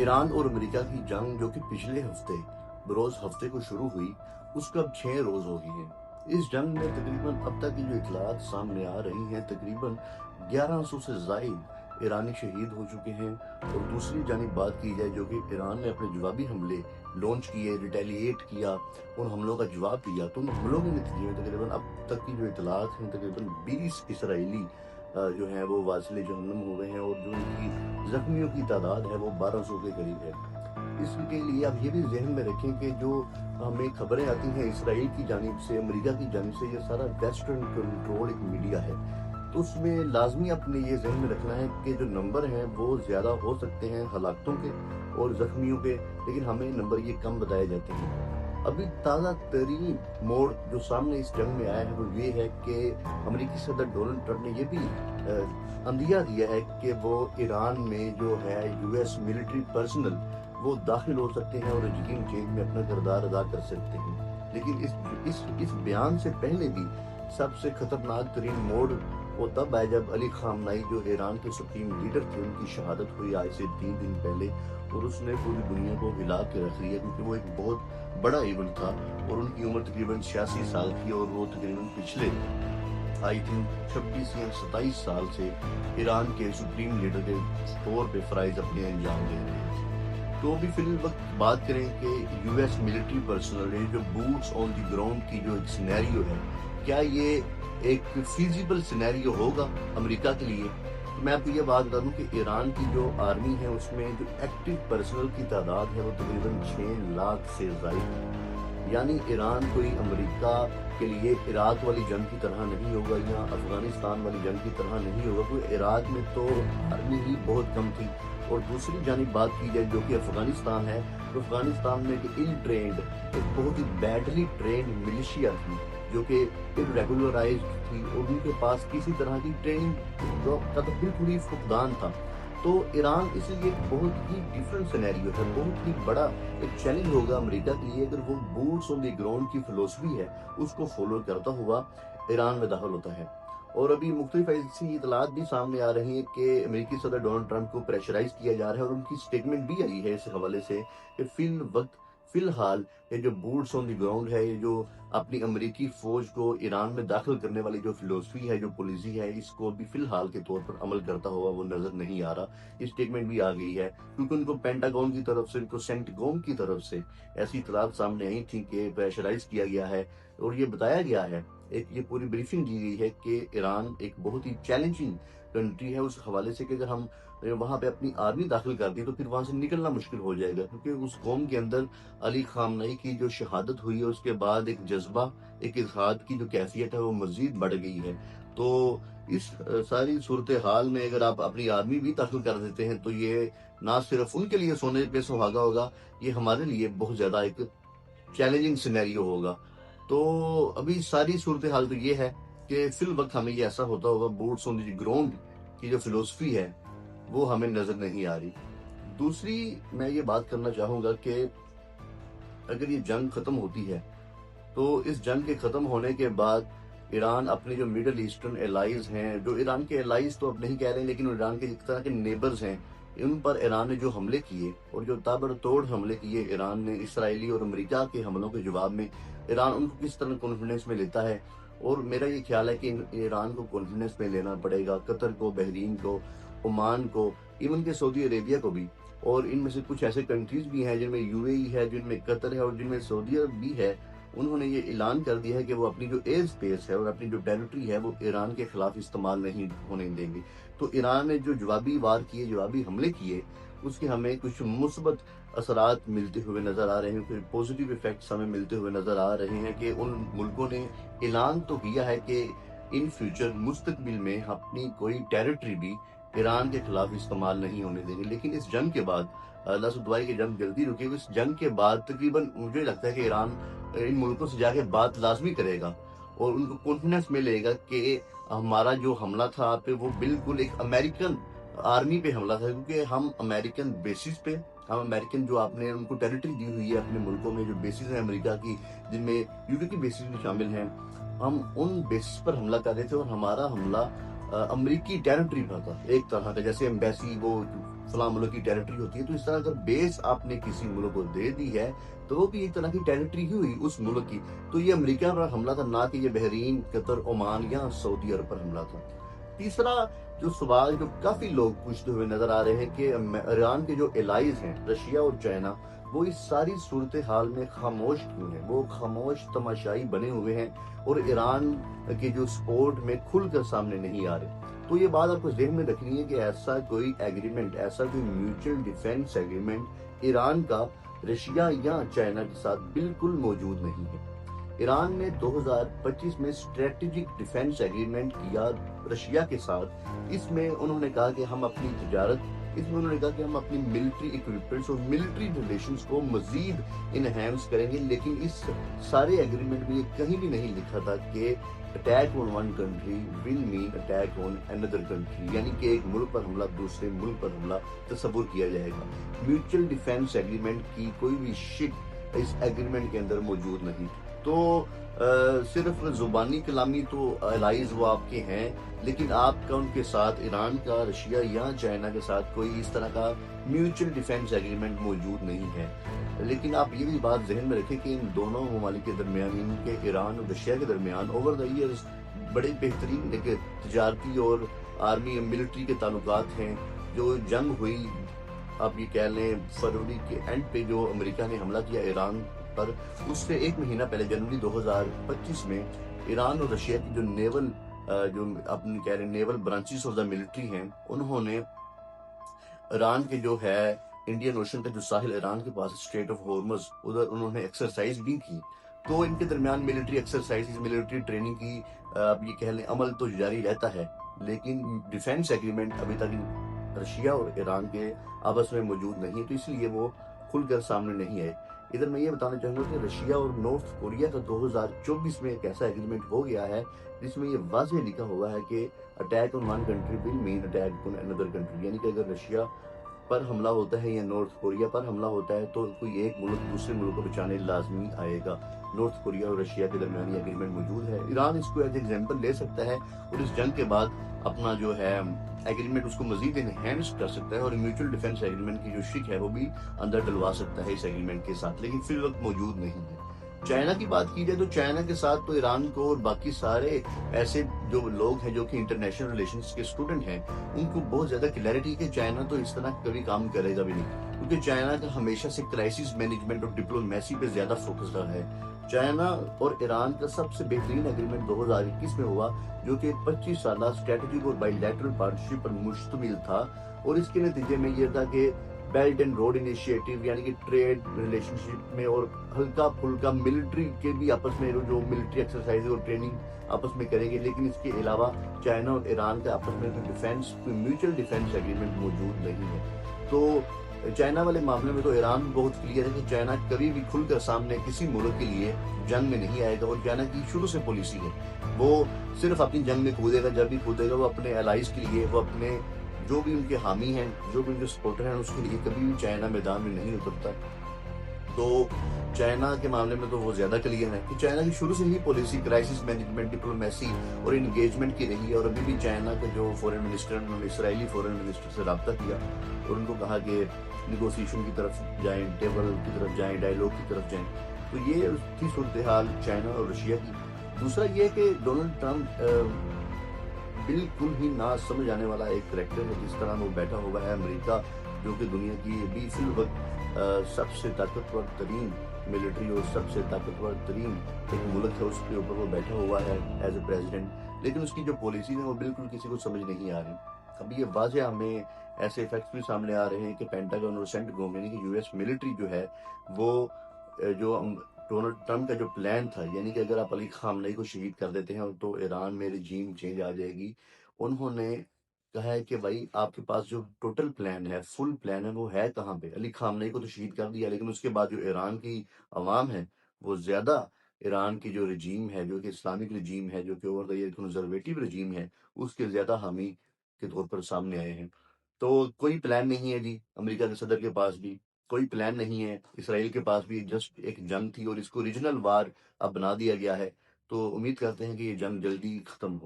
ایران اور امریکہ کی جنگ جو کہ پچھلے ہفتے بروز ہفتے کو شروع ہوئی، اس کا اب 6 روز ہو گئی ہیں۔ اس جنگ میں تقریباً اب تک کی جو اطلاعات سامنے آ رہی ہیں، تقریباً 1100 سے زائد ایرانی شہید ہو چکے ہیں۔ اور دوسری جانب بات کی جائے جو کہ ایران نے اپنے جوابی حملے لانچ کیے، ریٹیلیٹ کیا، ان حملوں کا جواب دیا، تو ان حملوں کے نتیجے میں تقریباً اب تک کی جو اطلاعات ہیں، تقریباً 20 اسرائیلی جو ہیں وہ واصل جہنم ہو گئے ہیں، اور جو ان کی زخمیوں کی تعداد ہے وہ 1200 کے قریب ہے۔ اس کے لیے آپ یہ بھی ذہن میں رکھیں کہ جو ہمیں خبریں آتی ہیں اسرائیل کی جانب سے، امریکہ کی جانب سے، یہ سارا ویسٹرن کنٹرول ایک میڈیا ہے، تو اس میں لازمی اپنے یہ ذہن میں رکھنا ہے کہ جو نمبر ہیں وہ زیادہ ہو سکتے ہیں ہلاکتوں کے اور زخمیوں کے، لیکن ہمیں نمبر یہ کم بتائے جاتے ہیں۔ ابھی تازہ ترین موڑ جو سامنے اس جنگ میں آیا ہے وہ یہ ہے کہ امریکی صدر ڈونلڈ ٹرمپ نے یہ بھی عندیہ دیا ہے کہ وہ ایران میں جو ہے US ملٹری پرسنل وہ داخل ہو سکتے ہیں اور رجیم چینج میں اپنا کردار ادا کر سکتے ہیں۔ لیکن اس بیان سے پہلے بھی سب سے خطرناک ترین موڑ وہ تب آیا جب علی خامنائی جو ایران کے سپریم لیڈر تھے، ان کی شہادت ہوئی آج سے 3 دن پہلے، اور اس نے پوری دنیا کو ہلا کے رکھ دیا، کیونکہ وہ ایک بہت بڑا ایونٹ تھا، اور ان کی عمر تقریباً 86 سال تھی، اور وہ تقریباً پچھلے 26 یا 27 سال سے ایران کے سپریم لیڈر کے طور پہ فرائض اپنے انجام دے رہے ہیں۔ تو بھی فی الوقت بات کریں کہ US ملٹری پرسنل جو بوٹس آن دی گراؤنڈ کی جو ایک سینیریو ہے، کیا یہ ایک فیزیبل سینیریو ہوگا امریکہ کے لیے؟ تو میں آپ کو یہ بات بتا دوں کہ ایران کی جو آرمی ہے اس میں جو ایکٹیو پرسنل کی تعداد ہے وہ تقریباً 6 لاکھ سے زائد ہے۔ یعنی ایران کوئی امریکہ کے لیے عراق والی جنگ کی طرح نہیں ہوگا یا افغانستان والی جنگ کی طرح نہیں ہوگا، کوئی عراق میں تو آرمی ہی بہت کم تھی۔ اور دوسری جانب بات کی جائے جو کہ افغانستان ہے، تو افغانستان میں ایک ان ٹرینڈ، ایک بہت ہی بیڈلی ٹرینڈ ملیشیا تھی جو کہ ریگولرائزڈ تھی، اور ان کے پاس کسی طرح کی ٹریننگ کا تو بالکل ہی فقدان تھا۔ تو ایران اس لیے ایک بہت ہی ڈیفرنٹ سینیریو ہے، بہت ہی بڑا ایک چیلنج ہوگا امریکہ کے لیے اگر وہ بوٹس آن دی گراؤنڈ کی فلسفی ہے اس کو فالو کرتا ہوا ایران میں داخل ہوتا ہے۔ اور ابھی مختلف ایسی اطلاعات بھی سامنے آ رہی ہیں کہ امریکی صدر ڈونلڈ ٹرمپ کو پریشرائز کیا جا رہا ہے، اور ان کی سٹیٹمنٹ بھی آئی ہے اس حوالے سے کہ فی الحال یہ جو بوٹس آن دی گراؤنڈ ہے، یہ جو اپنی امریکی فوج کو ایران میں داخل کرنے والی جو فلسفی ہے، جو پالیسی ہے، اس کو بھی فی الحال کے طور پر عمل کرتا ہوا وہ نظر نہیں آ رہا۔ یہ سٹیٹمنٹ بھی آ گئی ہے کیونکہ ان کو پینٹاگون کی طرف سے، ان کو سینٹگون کی طرف سے ایسی اطلاعات سامنے آئی تھیں کہ پریشرائز کیا گیا ہے، اور یہ بتایا گیا ہے، یہ پوری بریفنگ دی گئی ہے کہ ایران ایک بہت ہی چیلنجنگ کنٹری ہے اس حوالے سے کہ اگر ہم وہاں پہ اپنی آرمی داخل کر دیں تو پھر وہاں سے نکلنا مشکل ہو جائے گا، کیونکہ اس قوم کے اندر علی خامنئی کی جو شہادت ہوئی ہے اس کے بعد ایک جذبہ، ایک اتحاد کی جو کیفیت ہے وہ مزید بڑھ گئی ہے۔ تو اس ساری صورتحال میں اگر آپ اپنی آرمی بھی داخل کر دیتے ہیں تو یہ نہ صرف ان کے لیے سونے پہ سہاگا ہوگا، یہ ہمارے لیے بہت زیادہ ایک چیلنجنگ سینیریو ہوگا۔ تو ابھی ساری صورتحال تو یہ ہے کہ فی الوقت ہمیں یہ ایسا ہوتا ہوگا، بوٹس آن دی گراؤنڈ کی جو فلسفی ہے وہ ہمیں نظر نہیں آ رہی۔ دوسری میں یہ بات کرنا چاہوں گا کہ اگر یہ جنگ ختم ہوتی ہے تو اس جنگ کے ختم ہونے کے بعد ایران اپنے جو میڈل ایسٹرن الائز ہیں، جو ایران کے الائز تو اب نہیں کہہ رہے لیکن ایران کے ایک طرح کے نیبرز ہیں، ان پر ایران نے جو حملے کیے اور جو تابڑ توڑ حملے کیے ایران نے اسرائیلی اور امریکہ کے حملوں کے جواب میں، ایران ان کو کس طرح کانفیڈنس میں لیتا ہے۔ اور میرا یہ خیال ہے کہ ایران کو کانفیڈنس میں لینا پڑے گا، قطر کو، بحرین کو، عمان کو، ایون کہ سعودی عربیہ کو بھی، اور ان میں سے کچھ ایسے کنٹریز بھی ہیں جن میں UAE ہے، جن میں قطر ہے اور جن میں سعودی عرب بھی ہے۔ انہوں نے یہ اعلان کر دیا ہے کہ وہ اپنی جو ایئر سپیس ہے اور اپنی جو ٹیریٹری ہے وہ ایران کے خلاف استعمال نہیں ہونے دیں گے۔ تو ایران نے جو جوابی وار کیے، جوابی حملے کیے، اس کے ہمیں کچھ مثبت اثرات ملتے ہوئے نظر آ رہے ہیں، کچھ پازیٹیو ایفیکٹس ہمیں ملتے ہوئے نظر آ رہے ہیں کہ ان ملکوں نے اعلان تو کیا ہے کہ ان فیوچر مستقبل میں اپنی کوئی ٹیریٹری بھی ایران کے خلاف استعمال نہیں ہونے دیں گے۔ لیکن اس جنگ کے بعد اللہ سے دعا ہے کہ جنگ جلدی رکے، اس جنگ کے بعد تقریباً مجھے لگتا ہے کہ ایران ان ملکوں سے جا کے بات لازمی کرے گا اور ان کو کانفیڈنس ملے گا کہ ہمارا جو حملہ تھا آپ پہ وہ بالکل ایک امریکن آرمی پہ حملہ تھا، کیونکہ ہم امریکن بیسز پہ، ہم امریکن جو آپ نے ان کو ٹیریٹری دی ہوئی ہے اپنے ملکوں میں، جو بیسز ہیں امریکہ کی جن میں UK کی بیسز بھی شامل ہیں، ہم ان بیسز پر حملہ کر رہے تھے، اور ہمارا حملہ अमरीकी टेरिटरी पर था एक तरह का, जैसे एम्बेसी वो फलां मुल्क की टेरिटरी होती है, तो इस तरह अगर बेस आपने किसी मुल्क को दे दी है तो वो भी एक तरह की टेरिटरी ही हुई उस मुल्क की। तो ये अमेरिका पर हमला था, ना कि ये बहरीन, कतर, ओमान या सऊदी अरब पर हमला था। तीसरा जो सवाल जो काफी लोग पूछते हुए नजर आ रहे हैं कि ईरान के जो एलाइज हैं रशिया और चाइना, वो इस सारी सूरत हाल में खामोश क्यों हैं? वो खामोश तमाशाई बने हुए हैं और ईरान के जो सपोर्ट में खुलकर सामने नहीं आ रहे। तो ये बात आपको ज़हन में रखनी है कि ऐसा कोई एग्रीमेंट, ऐसा कोई म्यूचुअल डिफेंस एग्रीमेंट ईरान का रशिया या चाइना के साथ बिल्कुल मौजूद नहीं है। ईरान ने 2025 में स्ट्रेटेजिक डिफेंस एग्रीमेंट किया रशिया के साथ। इसमें उन्होंने कहा कि हम अपनी तिजारत, इसमें उन्होंने कहा कि हम अपनी मिलिट्री इक्विपमेंट्स और मिलिट्री रिलेशंस को मजीद इनहेंस करेंगे, लेकिन इस सारे एग्रीमेंट में ये कहीं भी नहीं लिखा था कि attack on one country will mean attack on another country, यानी कि एक मुल्क पर हमला दूसरे मुल्क पर हमला तस्वुर किया जाएगा। म्यूचुअल डिफेंस एग्रीमेंट की कोई भी शिक इस एग्रीमेंट के अंदर मौजूद नहीं। तो सिर्फ जुबानी कलामी तो एलाइज वो आपके हैं, लेकिन आपका उनके साथ ईरान का रशिया या चाइना के साथ कोई इस तरह का म्यूचुअल डिफेंस एग्रीमेंट मौजूद नहीं है। लेकिन आप ये भी बात जहन में रखें कि इन दोनों ममालिक के दरमियान, इनके ईरान और रशिया के दरमियान ओवर द ईयर्स बड़े बेहतरीन एक तजारती और आर्मी मिलिट्री के ताल्लुकात हैं। जो जंग हुई, आप ये कह लें फरवरी के एंड पे जो अमेरिका ने हमला किया ईरान पर, उससे एक महीना पहले जनवरी 2025 में ईरान और रशिया की जो नेवल जो अपनी कह रहे naval branches of the military हैं, उन्होंने ईरान के जो है इंडियन ओशन का जो साहिल ईरान के पास स्ट्रेट ऑफ हॉर्मज, उधर उन्होंने एक्सरसाइज भी की। तो इनके दरमियान मिलिट्री एक्सरसाइज, मिलिट्री ट्रेनिंग की आप ये कह लें अमल तो जारी रहता है, लेकिन डिफेंस एग्रीमेंट अभी तक रशिया और ईरान के आपस में मौजूद नहीं है, तो इसलिए वो खुलकर सामने नहीं आए। इधर मैं ये बताना चाहूंगा कि रशिया और नॉर्थ कोरिया का 2024 में एक ऐसा एग्रीमेंट हो गया है जिसमें ये वाज़ेह लिखा हुआ है कि attack on one country will mean attack on another country, यानी कि अगर रशिया पर हमला होता है या नॉर्थ कोरिया पर हमला होता है तो कोई एक मुल्क दूसरे मुल्क को बचाने लाजमी आएगा। नॉर्थ कोरिया और रशिया के दरमियान ये एग्रीमेंट मौजूद है। ईरान इसको एज एग्जाम्पल ले सकता है और इस जंग के बाद अपना जो है एग्रीमेंट उसको मजीद इनहेंस कर सकता है और म्यूचुअल डिफेंस एग्रीमेंट की जो शिक है वो भी अंदर डलवा सकता है इस एग्रीमेंट के साथ, लेकिन फिर वक्त मौजूद नहीं है। चाइना की बात की जाए तो चाइना के साथ तो ईरान को और बाकी सारे ऐसे जो लोग हैं जो कि इंटरनेशनल रिलेशंस के स्टूडेंट हैं, उनको बहुत ज्यादा क्लैरिटी कि चाइना तो इस तरह कभी काम करेगा भी नहीं, क्योंकि चाइना का हमेशा से क्राइसिस मैनेजमेंट और डिप्लोमेसी पे ज्यादा फोकस रहा है। चाइना और ईरान का सबसे बेहतरीन एग्रीमेंट 2021 में हुआ, जो कि 25 साल स्ट्रेटेजिक और बाइलैटरल पार्टनरशिप पर मुश्तमिल था, और इसके नतीजे में यह था कि बेल्ट एंड रोड इनिशिएटिव, यानी कि ट्रेड रिलेशनशिप में और हल्का फुल्का मिलिट्री के भी आपस में जो मिलिट्री एक्सरसाइज और ट्रेनिंग आपस में करेंगे, लेकिन इसके अलावा चाइना और ईरान का आपस में डिफेंस म्यूचुअल डिफेंस एग्रीमेंट मौजूद नहीं है। तो चाइना वाले मामले में तो ईरान बहुत क्लियर है कि चाइना कभी भी खुलकर सामने किसी मुल्क के लिए जंग में नहीं आएगा, और चाइना की शुरू से पॉलिसी है वो सिर्फ अपनी जंग में कूदेगा, जब भी कूदेगा वो अपने एलाइज के लिए, वो अपने जो भी उनके हामी हैं, जो भी उनके सपोर्टर हैं, उसके लिए कभी भी चाइना मैदान में नहीं उतरता। तो चाइना के मामले में तो वो ज्यादा क्लियर है कि चाइना की शुरू से ही पॉलिसी क्राइसिस मैनेजमेंट, डिप्लोमेसी और इंगेजमेंट की रही है। और अभी भी चाइना के जो फॉरेन मिनिस्टर, उन्होंने इसराइली फॉरेन मिनिस्टर से रब्ता किया और उनको कहा कि निगोसिएशन की तरफ जाएं, टेबल की तरफ जाएं, डायलॉग की तरफ जाएं। तो ये थी सूरत हाल चाइना और रशिया की। दूसरा ये कि डोनाल्ड ट्रम्प बिल्कुल ही ना समझ आने वाला एक करेक्टर है, जिस तरह वो बैठा हुआ है। अमेरिका जो कि दुनिया की अभी फिल वक्त सबसे ताकतवर तरीन मिलिट्री और सबसे ताकतवर तरीन एक मुल्क है, उसके ऊपर वो बैठा हुआ है एज ए प्रेसिडेंट, लेकिन उसकी जो पॉलिसी है वो बिल्कुल किसी को समझ नहीं आ रही। अभी ये वाज़ेह हमें ऐसे फैक्ट्स भी सामने आ रहे हैं कि पेंटागन और सेंटगोम, यानी कि यूएस मिलिट्री जो है वो जो डोनाल्ड ट्रम्प का जो प्लान था, यानी कि अगर आप अली खामनेई को शहीद कर देते हैं तो ईरान में रिजीम चेंज आ जाएगी, उन्होंने कहा है कि भाई आपके पास जो टोटल प्लान है, फुल प्लान है, वो है कहाँ पे? अली खामनेई को तो शहीद कर दिया, लेकिन उसके बाद जो ईरान की अवाम है वो ज्यादा ईरान की जो रिजीम है, जो कि इस्लामिक रिजीम है, जो कि over the year conservative regime है, उसके ज्यादा हामी के तौर पर सामने आए हैं। तो कोई प्लान नहीं है जी अमेरिका के सदर के पास भी, कोई प्लान नहीं है इसराइल के पास भी, जस्ट एक जंग थी और इसको रीजनल वार अब बना दिया गया है। तो उम्मीद करते हैं कि ये जंग जल्दी खत्म हो।